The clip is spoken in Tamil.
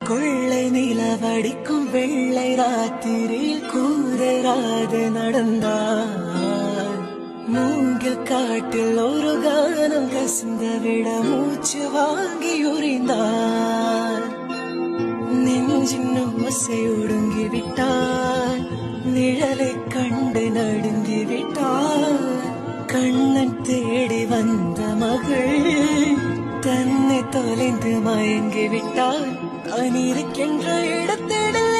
கொள்ளை நிலவடிக்கும் வெள்ளை ராத்திரியில் கூதராது நடந்தார். மூங்கில் காட்டில் ஒரு கானம் கசிந்த விட மூச்சு வாங்கி உறிந்தார். நெஞ்சின் ஓசை ஒடுங்கி விட்டார். நிழலை கண்டு நடுங்கி விட்டார். கண்ணன் தேடி வந்த மகள் தன்னை தொலைந்து மயங்கி விட்டார். தான் இருக்கின்ற இடத்திட